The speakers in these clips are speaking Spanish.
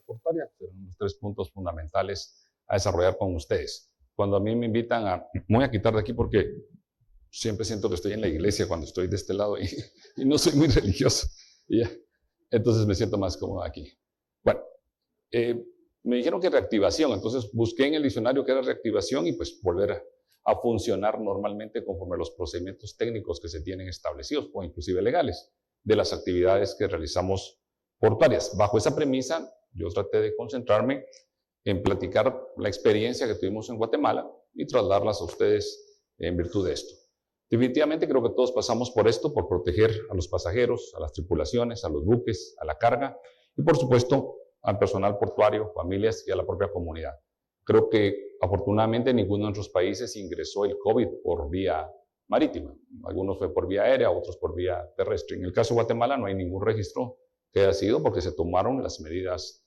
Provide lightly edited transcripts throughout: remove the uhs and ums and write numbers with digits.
portuaria, serán los 3 puntos fundamentales a desarrollar con ustedes. Cuando a mí me invitan a... Me voy a quitar de aquí porque siempre siento que estoy en la iglesia cuando estoy de este lado y no soy muy religioso. Entonces me siento más cómodo aquí. Bueno, me dijeron que reactivación, entonces busqué en el diccionario qué era reactivación y pues volver a funcionar normalmente conforme los procedimientos técnicos que se tienen establecidos o inclusive legales de las actividades que realizamos portuarias. Bajo esa premisa, yo traté de concentrarme en platicar la experiencia que tuvimos en Guatemala y trasladarlas a ustedes en virtud de esto. Definitivamente creo que todos pasamos por esto, por proteger a los pasajeros, a las tripulaciones, a los buques, a la carga y por supuesto al personal portuario, familias y a la propia comunidad. Creo que afortunadamente ninguno de nuestros países ingresó el COVID por vía marítima. Algunos fue por vía aérea, otros por vía terrestre. En el caso de Guatemala no hay ningún registro que haya sido porque se tomaron las medidas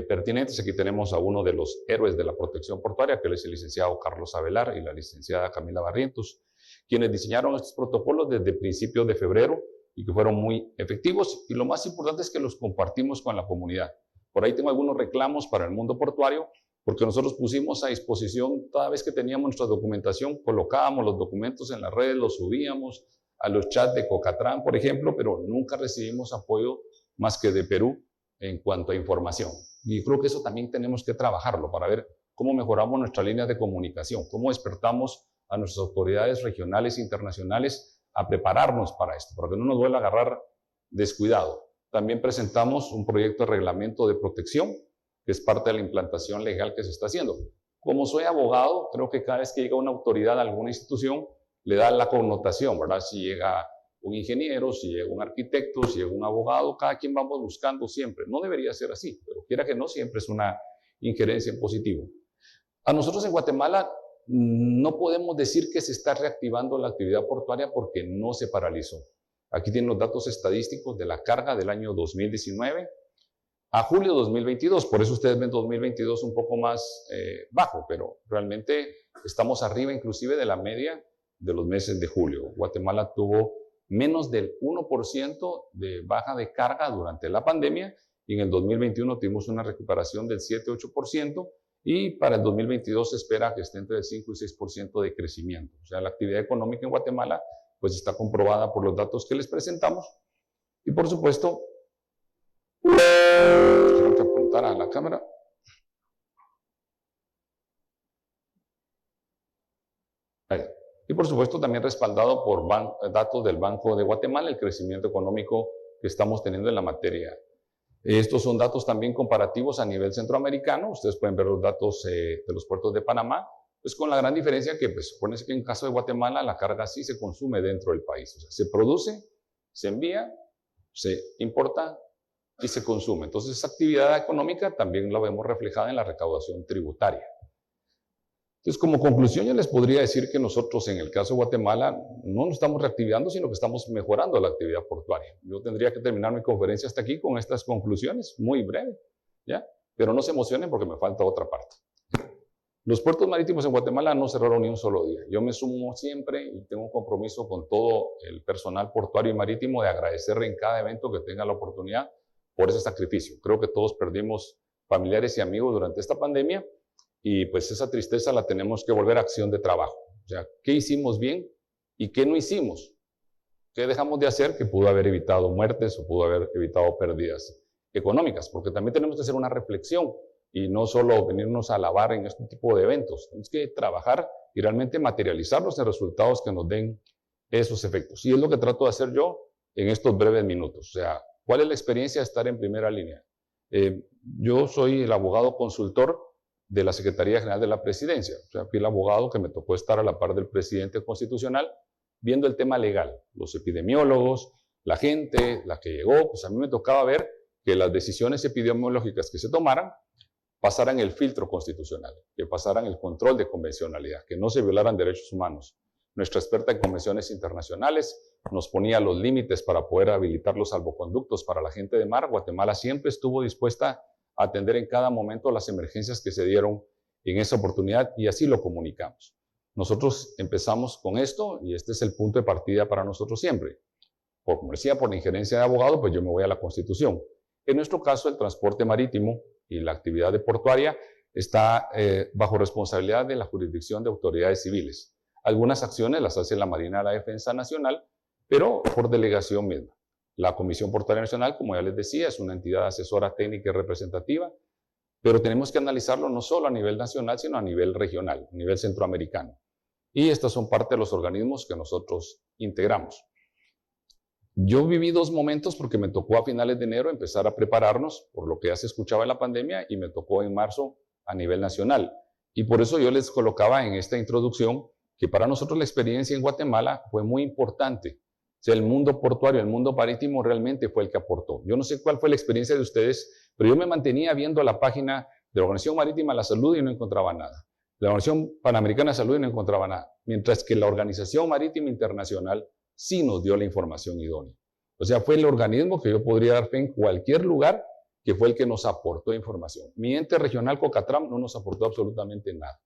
pertinentes. Aquí tenemos a uno de los héroes de la protección portuaria, que es el licenciado Carlos Avelar y la licenciada Camila Barrientos, quienes diseñaron estos protocolos desde principios de febrero y que fueron muy efectivos. Y lo más importante es que los compartimos con la comunidad. Por ahí tengo algunos reclamos para el mundo portuario, porque nosotros pusimos a disposición, cada vez que teníamos nuestra documentación, colocábamos los documentos en las redes, los subíamos a los chats de Cocatrán, por ejemplo, pero nunca recibimos apoyo más que de Perú en cuanto a información. Y creo que eso también tenemos que trabajarlo para ver cómo mejoramos nuestras líneas de comunicación, cómo despertamos a nuestras autoridades regionales e internacionales a prepararnos para esto, para que no nos vuelva a agarrar descuidado. También presentamos un proyecto de reglamento de protección, que es parte de la implantación legal que se está haciendo. Como soy abogado, creo que cada vez que llega una autoridad a alguna institución, le da la connotación, ¿verdad? Si llega un ingeniero, si llega un arquitecto, si llega un abogado, cada quien vamos buscando siempre. No debería ser así, pero quiera que no, siempre es una injerencia en positivo. A nosotros en Guatemala no podemos decir que se está reactivando la actividad portuaria porque no se paralizó. Aquí tienen los datos estadísticos de la carga del año 2019 a julio de 2022, por eso ustedes ven 2022 un poco más bajo, pero realmente estamos arriba inclusive de la media de los meses de julio. Guatemala tuvo menos del 1% de baja de carga durante la pandemia y en el 2021 tuvimos una recuperación del 7-8% y para el 2022 se espera que esté entre el 5 y 6% de crecimiento. O sea, la actividad económica en Guatemala pues está comprobada por los datos que les presentamos y por supuesto tengo que apuntar a la cámara. Ahí. Y por supuesto también respaldado por datos del Banco de Guatemala, el crecimiento económico que estamos teniendo en la materia. Estos son datos también comparativos a nivel centroamericano. Ustedes pueden ver los datos de los puertos de Panamá, pues con la gran diferencia que, pues, supone que en el caso de Guatemala la carga sí se consume dentro del país. O sea, se produce, se envía, se importa y se consume. Entonces, esa actividad económica también la vemos reflejada en la recaudación tributaria. Entonces, como conclusión, yo les podría decir que nosotros, en el caso de Guatemala, no nos estamos reactivando, sino que estamos mejorando la actividad portuaria. Yo tendría que terminar mi conferencia hasta aquí con estas conclusiones, muy breve, ¿ya? Pero no se emocionen porque me falta otra parte. Los puertos marítimos en Guatemala no cerraron ni un solo día. Yo me sumo siempre y tengo un compromiso con todo el personal portuario y marítimo de agradecerle en cada evento que tenga la oportunidad por ese sacrificio. Creo que todos perdimos familiares y amigos durante esta pandemia y pues esa tristeza la tenemos que volver a acción de trabajo. O sea, ¿qué hicimos bien y qué no hicimos? ¿Qué dejamos de hacer que pudo haber evitado muertes o pudo haber evitado pérdidas económicas? Porque también tenemos que hacer una reflexión y no solo venirnos a alabar en este tipo de eventos. Tenemos que trabajar y realmente materializarlos en resultados que nos den esos efectos. Y es lo que trato de hacer yo en estos breves minutos. O sea, ¿cuál es la experiencia de estar en primera línea? Yo soy el abogado consultor de la Secretaría General de la Presidencia. O sea, fui el abogado que me tocó estar a la par del presidente constitucional viendo el tema legal. Los epidemiólogos, la gente, la que llegó, pues a mí me tocaba ver que las decisiones epidemiológicas que se tomaran pasaran el filtro constitucional, que pasaran el control de convencionalidad, que no se violaran derechos humanos. Nuestra experta en convenciones internacionales nos ponía los límites para poder habilitar los salvoconductos para la gente de mar. Guatemala siempre estuvo dispuesta a atender en cada momento las emergencias que se dieron en esa oportunidad y así lo comunicamos. Nosotros empezamos con esto y este es el punto de partida para nosotros siempre. Como decía, por la injerencia de abogado, pues yo me voy a la Constitución. En nuestro caso, el transporte marítimo y la actividad de portuaria está bajo responsabilidad de la jurisdicción de autoridades civiles. Algunas acciones las hace la Marina de la Defensa Nacional, pero por delegación misma. La Comisión Portuaria Nacional, como ya les decía, es una entidad asesora técnica y representativa, pero tenemos que analizarlo no solo a nivel nacional, sino a nivel regional, a nivel centroamericano. Y estos son parte de los organismos que nosotros integramos. Yo viví dos momentos porque me tocó a finales de enero empezar a prepararnos por lo que ya se escuchaba en la pandemia y me tocó en marzo a nivel nacional. Y por eso yo les colocaba en esta introducción que para nosotros la experiencia en Guatemala fue muy importante. O sea, el mundo portuario, el mundo marítimo realmente fue el que aportó. Yo no sé cuál fue la experiencia de ustedes, pero yo me mantenía viendo la página de la Organización Marítima de la Salud y no encontraba nada. De la Organización Panamericana de Salud y no encontraba nada. Mientras que la Organización Marítima Internacional sí nos dio la información idónea. O sea, fue el organismo que yo podría dar fe en cualquier lugar que fue el que nos aportó información. Mi ente regional COCATRAM no nos aportó absolutamente nada.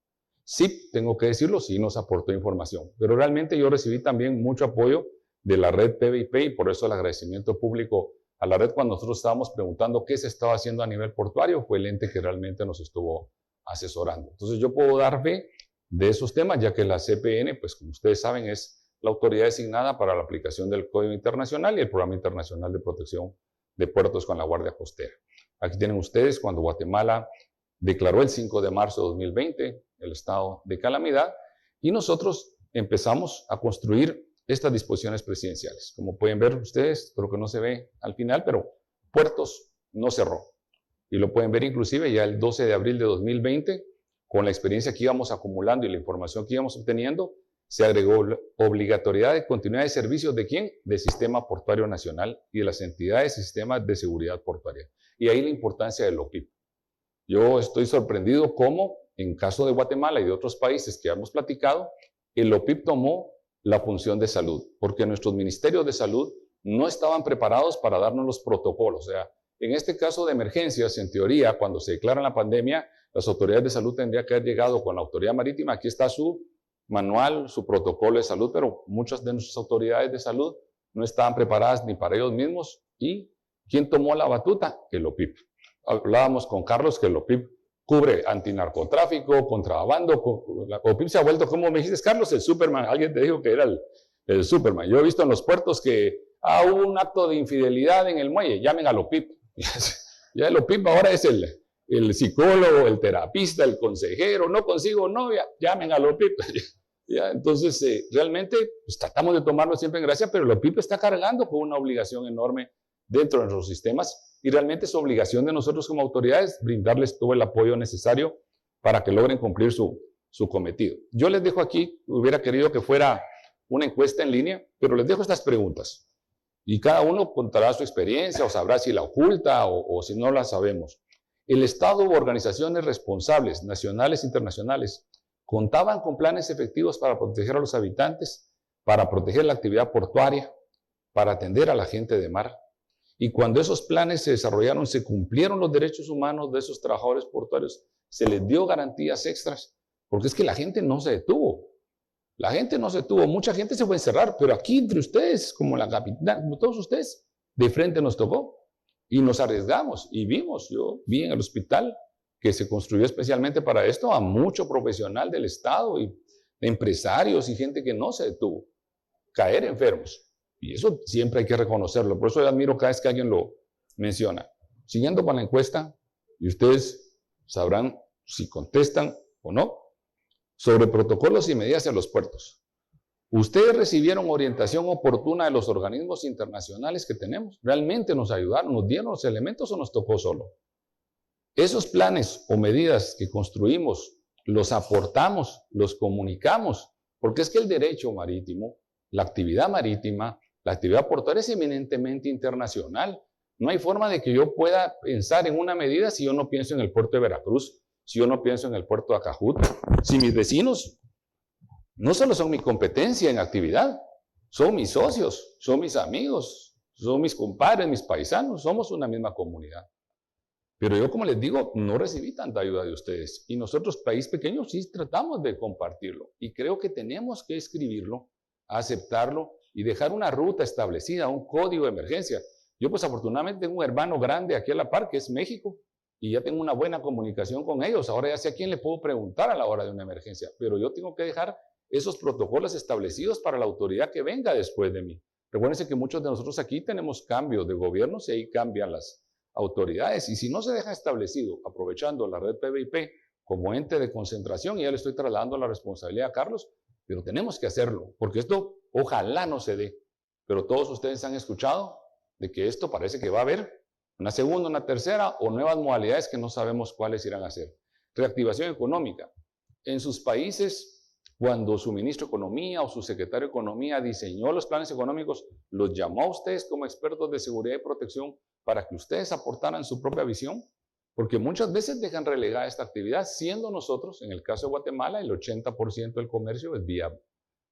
Sí, tengo que decirlo, sí nos aportó información, pero realmente yo recibí también mucho apoyo de la red PBIP y por eso el agradecimiento público a la red cuando nosotros estábamos preguntando qué se estaba haciendo a nivel portuario, fue el ente que realmente nos estuvo asesorando. Entonces yo puedo dar fe de esos temas, ya que la CPN, pues como ustedes saben, es la autoridad designada para la aplicación del Código Internacional y el Programa Internacional de Protección de Puertos con la Guardia Costera. Aquí tienen ustedes cuando Guatemala declaró el 5 de marzo de 2020 el estado de calamidad y nosotros empezamos a construir estas disposiciones presidenciales. Como pueden ver ustedes, creo que no se ve al final, pero puertos no cerró. Y lo pueden ver inclusive ya el 12 de abril de 2020, con la experiencia que íbamos acumulando y la información que íbamos obteniendo, se agregó obligatoriedad de continuidad de servicios ¿de quién? Del Sistema Portuario Nacional y de las entidades y sistemas de seguridad portuaria. Y ahí la importancia del OPIP. Yo estoy sorprendido cómo, en caso de Guatemala y de otros países que hemos platicado, el OPIP tomó la función de salud, porque nuestros ministerios de salud no estaban preparados para darnos los protocolos. O sea, en este caso de emergencias, en teoría, cuando se declara la pandemia, las autoridades de salud tendrían que haber llegado con la autoridad marítima. Aquí está su manual, su protocolo de salud, pero muchas de nuestras autoridades de salud no estaban preparadas ni para ellos mismos. ¿Y quién tomó la batuta? El OPIP. Hablábamos con Carlos que el OPIP cubre antinarcotráfico, contrabando. La OPIP se ha vuelto, ¿cómo me dijiste, Carlos? El Superman. Alguien te dijo que era el Superman. Yo he visto en los puertos que hubo un acto de infidelidad en el muelle, llamen al OPIP. Ya el OPIP ahora es el psicólogo, el terapista, el consejero. No consigo novia, llamen al OPIP. ¿Ya? Entonces, realmente pues, tratamos de tomarlo siempre en gracia, pero el OPIP está cargando con una obligación enorme dentro de nuestros sistemas y realmente es obligación de nosotros como autoridades brindarles todo el apoyo necesario para que logren cumplir su cometido. Yo les dejo aquí, hubiera querido que fuera una encuesta en línea, pero les dejo estas preguntas y cada uno contará su experiencia o sabrá si la oculta o si no la sabemos. ¿El Estado u organizaciones responsables, nacionales e internacionales, contaban con planes efectivos para proteger a los habitantes, para proteger la actividad portuaria, para atender a la gente de mar? Y cuando esos planes se desarrollaron, se cumplieron los derechos humanos de esos trabajadores portuarios, se les dio garantías extras, porque es que la gente no se detuvo. La gente no se detuvo, mucha gente se fue a encerrar, pero aquí entre ustedes, como la capital, como todos ustedes, de frente nos tocó y nos arriesgamos y vimos, yo vi en el hospital que se construyó especialmente para esto a mucho profesional del Estado y empresarios y gente que no se detuvo, caer enfermos. Y eso siempre hay que reconocerlo. Por eso yo admiro cada vez que alguien lo menciona. Siguiendo con la encuesta, y ustedes sabrán si contestan o no, sobre protocolos y medidas en los puertos. ¿Ustedes recibieron orientación oportuna de los organismos internacionales que tenemos? ¿Realmente nos ayudaron, nos dieron los elementos o nos tocó solo? Esos planes o medidas que construimos, los aportamos, los comunicamos, porque es que el derecho marítimo, la actividad marítima, la actividad portuaria es eminentemente internacional. No hay forma de que yo pueda pensar en una medida si yo no pienso en el puerto de Veracruz, si yo no pienso en el puerto de Acajut, si mis vecinos no solo son mi competencia en actividad, son mis socios, son mis amigos, son mis compadres, mis paisanos, somos una misma comunidad. Pero yo, como les digo, no recibí tanta ayuda de ustedes. Y nosotros, país pequeño, sí tratamos de compartirlo. Y creo que tenemos que escribirlo, aceptarlo y dejar una ruta establecida, un código de emergencia. Yo, pues, afortunadamente tengo un hermano grande aquí a la par, que es México. y ya tengo una buena comunicación con ellos. Ahora ya sé a quién le puedo preguntar a la hora de una emergencia, pero yo tengo que dejar esos protocolos establecidos para la autoridad que venga después de mí. Recuérdense que muchos de nosotros aquí tenemos cambios de gobiernos y ahí cambian las autoridades. Y si no se deja establecido, aprovechando la red PBIP como ente de concentración, y ya le estoy trasladando la responsabilidad a Carlos, pero tenemos que hacerlo, porque esto ojalá no se dé. Pero todos ustedes han escuchado de que esto parece que va a haber una segunda, una tercera o nuevas modalidades que no sabemos cuáles irán a ser. Reactivación económica. En sus países, cuando su ministro de Economía o su secretario de Economía diseñó los planes económicos, los llamó a ustedes como expertos de seguridad y protección para que ustedes aportaran su propia visión, porque muchas veces dejan relegada esta actividad, siendo nosotros, en el caso de Guatemala, el 80% del comercio es vía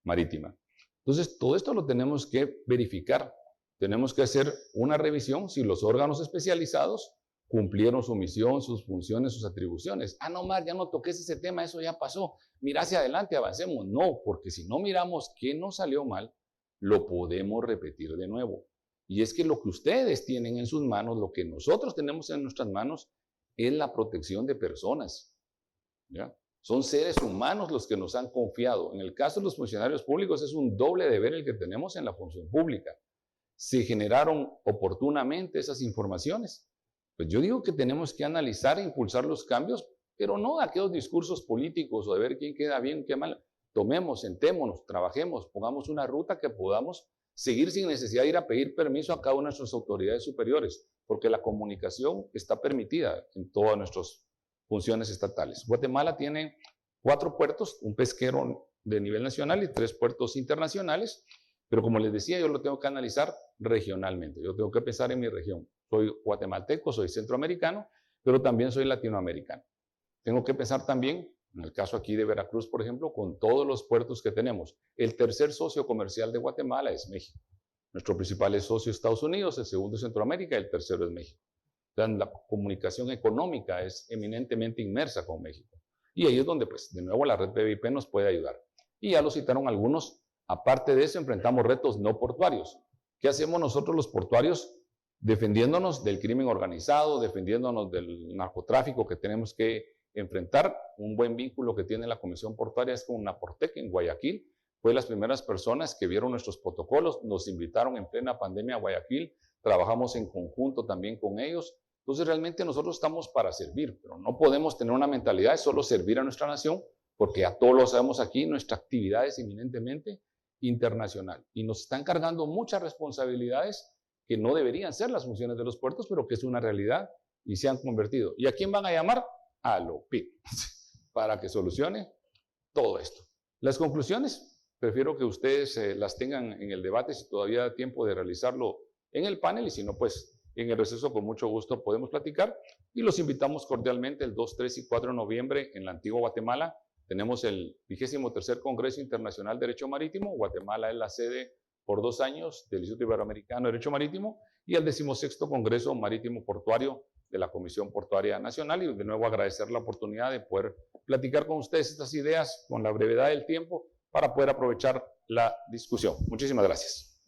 marítima. Entonces, todo esto lo tenemos que verificar. Tenemos que hacer una revisión si los órganos especializados cumplieron su misión, sus funciones, sus atribuciones. Ah, no, Mar, ya no toques ese tema, eso ya pasó. Mira hacia adelante, avancemos. No, porque si no miramos qué nos salió mal, lo podemos repetir de nuevo. Y es que lo que ustedes tienen en sus manos, lo que nosotros tenemos en nuestras manos, es la protección de personas. ¿Ya? Son seres humanos los que nos han confiado. En el caso de los funcionarios públicos es un doble deber el que tenemos en la función pública. ¿Se generaron oportunamente esas informaciones? Pues yo digo que tenemos que analizar e impulsar los cambios, pero no aquellos discursos políticos o de ver quién queda bien, qué mal. Tomemos, sentémonos, trabajemos, pongamos una ruta que podamos seguir sin necesidad de ir a pedir permiso a cada una de nuestras autoridades superiores, porque la comunicación está permitida en todas nuestras funciones estatales. Guatemala tiene 4 puertos, un pesquero de nivel nacional y 3 puertos internacionales, pero como les decía, yo lo tengo que analizar regionalmente. Yo tengo que pensar en mi región. Soy guatemalteco, soy centroamericano, pero también soy latinoamericano. Tengo que pensar también, en el caso aquí de Veracruz, por ejemplo, con todos los puertos que tenemos. El tercer socio comercial de Guatemala es México. Nuestro principal socio es Estados Unidos, el segundo es Centroamérica y el tercero es México. Entonces, la comunicación económica es eminentemente inmersa con México. Y ahí es donde, pues, de nuevo, la red PBIP nos puede ayudar. Y ya lo citaron algunos. Aparte de eso, enfrentamos retos no portuarios. ¿Qué hacemos nosotros los portuarios? Defendiéndonos del crimen organizado, defendiéndonos del narcotráfico que tenemos que enfrentar. Un buen vínculo que tiene la Comisión Portuaria es con Naportec en Guayaquil. Fue las primeras personas que vieron nuestros protocolos, nos invitaron en plena pandemia a Guayaquil, trabajamos en conjunto también con ellos. Entonces realmente nosotros estamos para servir, pero no podemos tener una mentalidad de solo servir a nuestra nación, porque ya todos lo sabemos aquí, nuestra actividad es eminentemente internacional y nos están cargando muchas responsabilidades que no deberían ser las funciones de los puertos, pero que es una realidad y se han convertido. ¿Y a quién van a llamar? A LOPIP, para que solucione todo esto. Las conclusiones, prefiero que ustedes las tengan en el debate, si todavía da tiempo de realizarlo en el panel, y si no, pues en el receso con mucho gusto podemos platicar. Y los invitamos cordialmente el 2, 3 y 4 de noviembre en la Antigua Guatemala. Tenemos el 23º Congreso Internacional de Derecho Marítimo. Guatemala es la sede por 2 años del Instituto Iberoamericano de Derecho Marítimo y el 16º Congreso Marítimo Portuario de la Comisión Portuaria Nacional. Y de nuevo agradecer la oportunidad de poder platicar con ustedes estas ideas con la brevedad del tiempo para poder aprovechar la discusión. Muchísimas gracias.